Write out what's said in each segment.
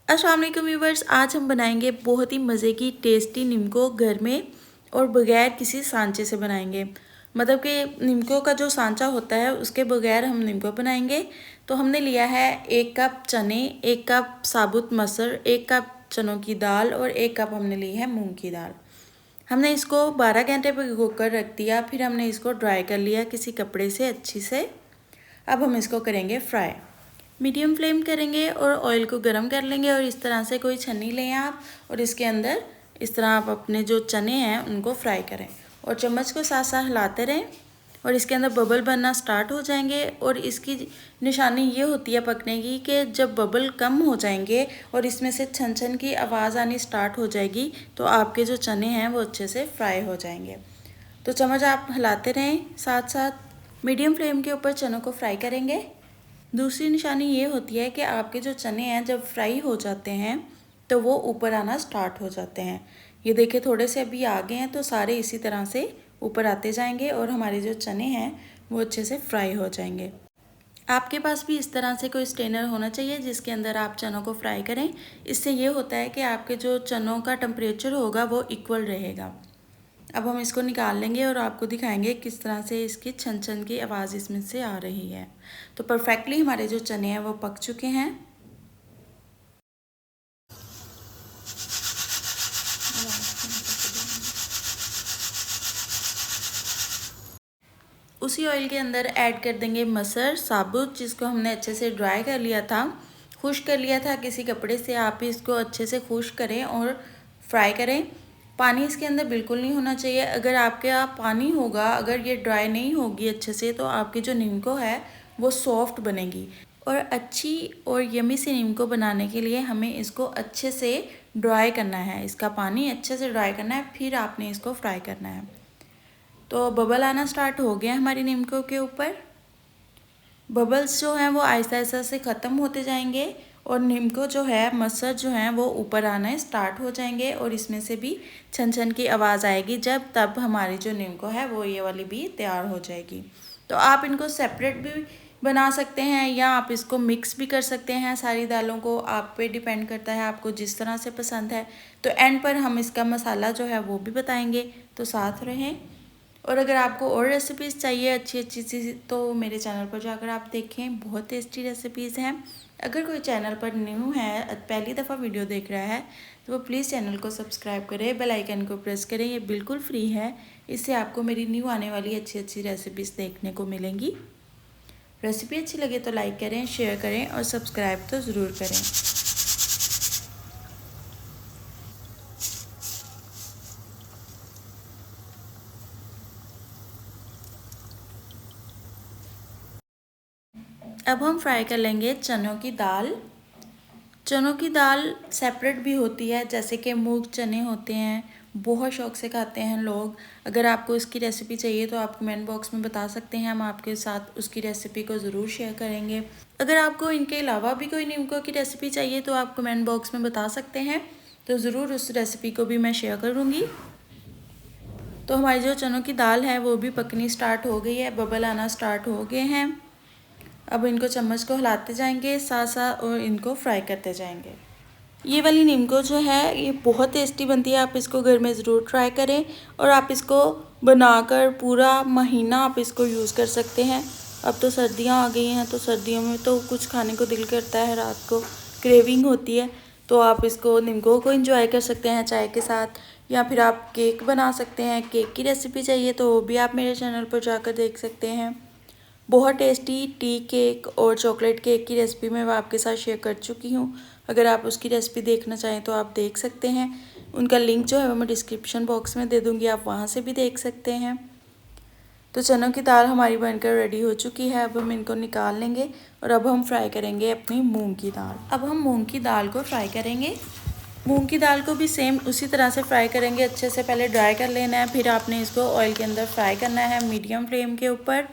अस्सलाम वालेकुम व्यूवर्स, आज हम बनाएंगे बहुत ही मज़े की टेस्टी निम्को घर में और बगैर किसी सांचे से बनाएंगे। मतलब कि निम्को का जो सांचा होता है उसके बगैर हम निम्को बनाएंगे। तो हमने लिया है 1 कप चने, 1 कप साबुत मसर, 1 कप चनों की दाल और 1 कप हमने ली है मूंग की दाल। हमने इसको 12 घंटे भिगो कर रख दिया, फिर हमने इसको ड्राई कर लिया किसी कपड़े से अच्छी से। अब हम इसको करेंगे फ्राई। मीडियम फ्लेम करेंगे और ऑयल को गरम कर लेंगे और इस तरह से कोई छन्नी लें आप और इसके अंदर इस तरह आप अपने जो चने हैं उनको फ्राई करें और चम्मच को साथ साथ हिलाते रहें और इसके अंदर बबल बनना स्टार्ट हो जाएंगे। और इसकी निशानी ये होती है पकने की कि जब बबल कम हो जाएंगे और इसमें से छन छन की आवाज़ आनी स्टार्ट हो जाएगी तो आपके जो चने हैं वो अच्छे से फ्राई हो जाएंगे। तो चम्मच आप हिलाते रहें साथ साथ। मीडियम फ्लेम के ऊपर चनों को फ्राई करेंगे। दूसरी निशानी ये होती है कि आपके जो चने हैं जब फ्राई हो जाते हैं तो वो ऊपर आना स्टार्ट हो जाते हैं। ये देखिए थोड़े से अभी आ गए हैं तो सारे इसी तरह से ऊपर आते जाएंगे और हमारे जो चने हैं वो अच्छे से फ्राई हो जाएंगे। आपके पास भी इस तरह से कोई स्ट्रेनर होना चाहिए जिसके अंदर आप चनों को फ्राई करें। इससे ये होता है कि आपके जो चनों का टेम्परेचर होगा वो इक्वल रहेगा। अब हम इसको निकाल लेंगे और आपको दिखाएंगे किस तरह से इसकी छन छन की आवाज़ इसमें से आ रही है। तो परफेक्टली हमारे जो चने हैं वो पक चुके हैं। उसी ऑयल के अंदर ऐड कर देंगे मसर साबुत, जिसको हमने अच्छे से ड्राई कर लिया था, खुश्क कर लिया था किसी कपड़े से। आप इसको अच्छे से खुश्क करें और फ्राई करें। पानी इसके अंदर बिल्कुल नहीं होना चाहिए। अगर आपके यहाँ पानी होगा, अगर ये ड्राई नहीं होगी अच्छे से, तो आपकी जो निम्को है वो सॉफ्ट बनेगी। और अच्छी और यमी सी निम्को बनाने के लिए हमें इसको अच्छे से ड्राई करना है, इसका पानी अच्छे से ड्राई करना है, फिर आपने इसको फ्राई करना है। तो बबल आना स्टार्ट हो गया हमारी निम्को के ऊपर। बबल्स जो हैं वो आहिस्ता आहिस्ता से ख़त्म होते जाएंगे और निम्को जो है मसर जो हैं वो ऊपर आना स्टार्ट हो जाएंगे और इसमें से भी छन छन की आवाज़ आएगी। जब तब हमारी जो निम्को है वो ये वाली भी तैयार हो जाएगी। तो आप इनको सेपरेट भी बना सकते हैं या आप इसको मिक्स भी कर सकते हैं। सारी दालों को आप पे डिपेंड करता है, आपको जिस तरह से पसंद है। तो एंड पर हम इसका मसाला जो है वो भी बताएंगे, तो साथ रहें। और अगर आपको और रेसिपीज़ चाहिए अच्छी अच्छी सी तो मेरे चैनल पर जाकर आप देखें, बहुत टेस्टी रेसिपीज़ हैं। अगर कोई चैनल पर न्यू है, पहली दफ़ा वीडियो देख रहा है, तो वो प्लीज़ चैनल को सब्सक्राइब करें, बेल आइकन को प्रेस करें। ये बिल्कुल फ्री है, इससे आपको मेरी न्यू आने वाली अच्छी अच्छी रेसिपीज़ देखने को मिलेंगी। रेसिपी अच्छी लगे तो लाइक करें, शेयर करें और सब्सक्राइब तो ज़रूर करें। अब हम फ्राई कर लेंगे चनों की दाल। चनों की दाल सेपरेट भी होती है, जैसे कि मूंग चने होते हैं, बहुत शौक़ से खाते हैं लोग। अगर आपको इसकी रेसिपी चाहिए तो आप कमेंट बॉक्स में बता सकते हैं, हम आपके साथ उसकी रेसिपी को ज़रूर शेयर करेंगे। अगर आपको इनके अलावा भी कोई निम्को की रेसिपी चाहिए तो आप कमेंट बॉक्स में बता सकते हैं, तो ज़रूर उस रेसिपी को भी मैं शेयर करूँगी। तो हमारी जो चनों की दाल है वो भी पकनी स्टार्ट हो गई है, बबल आना स्टार्ट हो गए हैं। अब इनको चम्मच को हिलाते जाएंगे साथ साथ और इनको फ्राई करते जाएंगे। ये वाली निम्को जो है ये बहुत टेस्टी बनती है, आप इसको घर में ज़रूर ट्राई करें और आप इसको बनाकर पूरा महीना आप इसको यूज़ कर सकते हैं। अब तो सर्दियाँ आ गई हैं तो सर्दियों में तो कुछ खाने को दिल करता है, रात को क्रेविंग होती है, तो आप इसको निम्को को एंजॉय कर सकते हैं चाय के साथ। या फिर आप केक बना सकते हैं, केक की रेसिपी चाहिए तो वो भी आप मेरे चैनल पर जाकर देख सकते हैं। बहुत टेस्टी टी केक और चॉकलेट केक की रेसिपी मैं आपके साथ शेयर कर चुकी हूँ। अगर आप उसकी रेसिपी देखना चाहें तो आप देख सकते हैं, उनका लिंक जो है वो मैं डिस्क्रिप्शन बॉक्स में दे दूँगी, आप वहाँ से भी देख सकते हैं। तो चनों की दाल हमारी बनकर रेडी हो चुकी है, अब हम इनको निकाल लेंगे और अब हम फ्राई करेंगे अपनी मूंग की दाल। अब हम मूंग की दाल को फ्राई करेंगे। मूंग की दाल को भी सेम उसी तरह से फ्राई करेंगे, अच्छे से पहले ड्राई कर लेना है, फिर आपने इसको ऑयल के अंदर फ्राई करना है मीडियम फ्लेम के ऊपर।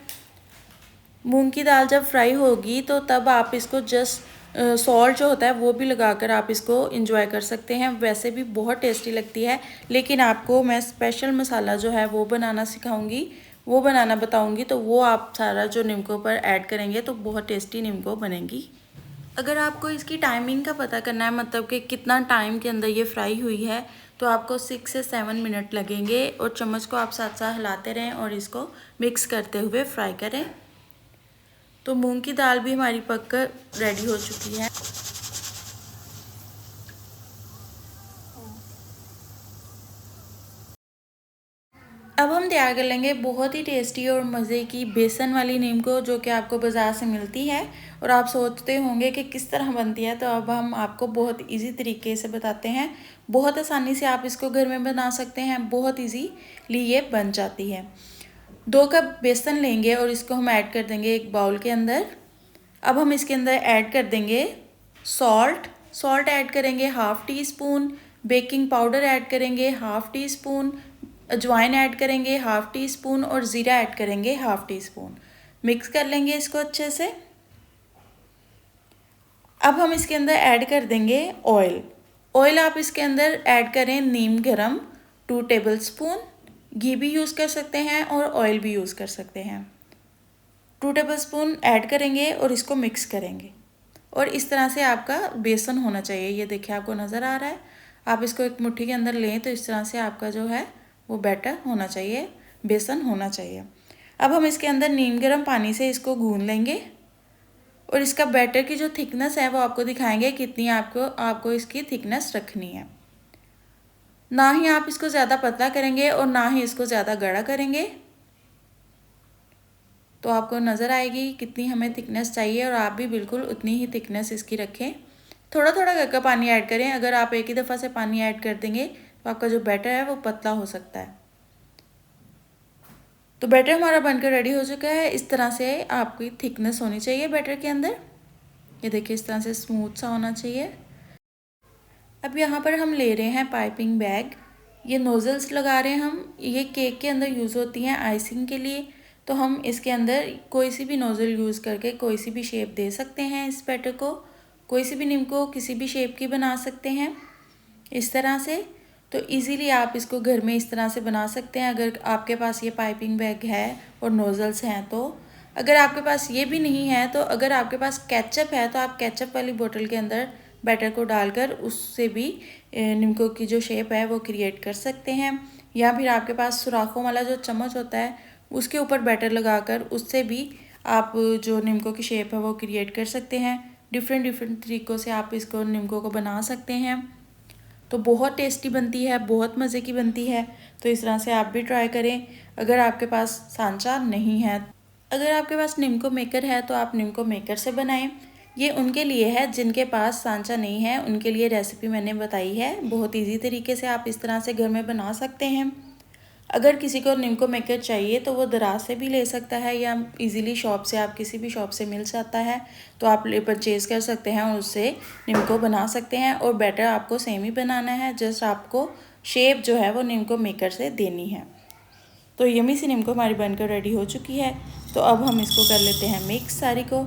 मूंग की दाल जब फ्राई होगी तो तब आप इसको जस्ट सॉल्ट जो होता है वो भी लगाकर आप इसको एंजॉय कर सकते हैं, वैसे भी बहुत टेस्टी लगती है। लेकिन आपको मैं स्पेशल मसाला जो है वो बनाना सिखाऊंगी, वो बनाना बताऊंगी, तो वो आप सारा जो निम्को पर ऐड करेंगे तो बहुत टेस्टी निम्को बनेगी। अगर आपको इसकी टाइमिंग का पता करना है, मतलब कि कितना टाइम के अंदर ये फ्राई हुई है, तो आपको 6 से 7 मिनट लगेंगे और चम्मच को आप साथ साथ हिलाते रहें और इसको मिक्स करते हुए फ्राई करें। तो मूंग की दाल भी हमारी पक कर रेडी हो चुकी है। अब हम तैयार कर लेंगे बहुत ही टेस्टी और मज़े की बेसन वाली नीम को, जो कि आपको बाज़ार से मिलती है और आप सोचते होंगे कि किस तरह बनती है। तो अब हम आपको बहुत इजी तरीके से बताते हैं। बहुत आसानी से आप इसको घर में बना सकते हैं, बहुत इजीली ये बन जाती है। 2 कप बेसन लेंगे और इसको हम ऐड कर देंगे एक बाउल के अंदर। अब हम इसके अंदर ऐड कर देंगे सॉल्ट ऐड करेंगे half tea spoon, baking powder add करेंगे हाफ़ टी स्पून, अजवाइन ऐड करेंगे हाफ़ टी स्पून और ज़ीरा ऐड करेंगे हाफ़ टी स्पून। मिक्स कर लेंगे इसको अच्छे से। अब हम इसके अंदर ऐड कर देंगे ऑयल आप इसके अंदर ऐड करें नीम गरम 2 टेबल स्पून। घी भी यूज़ कर सकते हैं और ऑयल भी यूज़ कर सकते हैं। 2 टेबल स्पून ऐड करेंगे और इसको मिक्स करेंगे और इस तरह से आपका बेसन होना चाहिए। ये देखिए आपको नज़र आ रहा है। आप इसको एक मुट्ठी के अंदर लें तो इस तरह से आपका जो है वो बैटर होना चाहिए, बेसन होना चाहिए। अब हम इसके अंदर नीम गर्म पानी से इसको गूंद लेंगे और इसका बैटर की जो थिकनेस है वो आपको दिखाएंगे कितनी आपको इसकी थिकनेस रखनी है। ना ही आप इसको ज़्यादा पतला करेंगे और ना ही इसको ज़्यादा गाढ़ा करेंगे। तो आपको नज़र आएगी कितनी हमें थिकनेस चाहिए और आप भी बिल्कुल उतनी ही थिकनेस इसकी रखें। थोड़ा थोड़ा करके पानी ऐड करें। अगर आप एक ही दफ़ा से पानी ऐड कर देंगे तो आपका जो बैटर है वो पतला हो सकता है। तो बैटर हमारा बनकर रेडी हो चुका है। इस तरह से आपकी थिकनेस होनी चाहिए बैटर के अंदर। ये देखिए इस तरह से स्मूथ सा होना चाहिए। अब यहाँ पर हम ले रहे हैं पाइपिंग बैग। ये नोज़ल्स लगा रहे हैं हम। ये केक के अंदर यूज़ होती हैं आइसिंग के लिए। तो हम इसके अंदर कोई सी भी नोज़ल यूज़ करके कोई सी भी शेप दे सकते हैं। इस बैटर को कोई सी भी नीम को किसी भी शेप की बना सकते हैं इस तरह से। तो इजीली आप इसको घर में इस तरह से बना सकते हैं अगर आपके पास ये पाइपिंग बैग है और नोज़ल्स हैं तो। अगर आपके पास ये भी नहीं है तो अगर आपके पास केचप है तो आप केचप वाली बोतल के अंदर बैटर को डालकर उससे भी निम्को की जो शेप है वो क्रिएट कर सकते हैं। या फिर आपके पास सुराखों वाला जो चम्मच होता है उसके ऊपर बैटर लगाकर उससे भी आप जो निम्को की शेप है वो क्रिएट कर सकते हैं। डिफरेंट तरीक़ों से आप इसको निम्को को बना सकते हैं। तो बहुत टेस्टी बनती है, बहुत मज़े की बनती है। तो इस तरह से आप भी ट्राई करें। अगर आपके पास सांचा नहीं है, अगर आपके पास निम्को मेकर है तो आप निम्को मेकर से बनाएं। ये उनके लिए है जिनके पास सांचा नहीं है, उनके लिए रेसिपी मैंने बताई है। बहुत इजी तरीके से आप इस तरह से घर में बना सकते हैं। अगर किसी को निम्को मेकर चाहिए तो वो दराज से भी ले सकता है या इजीली शॉप से, आप किसी भी शॉप से मिल जाता है तो आप परचेज़ कर सकते हैं और उससे निम्को बना सकते हैं। और बैटर आपको सेम ही बनाना है, जस्ट आपको शेप जो है वो निम्को मेकर से देनी है। तो यमी सी निम्को हमारी बनकर रेडी हो चुकी है। तो अब हम इसको कर लेते हैं मिक्स सारी को।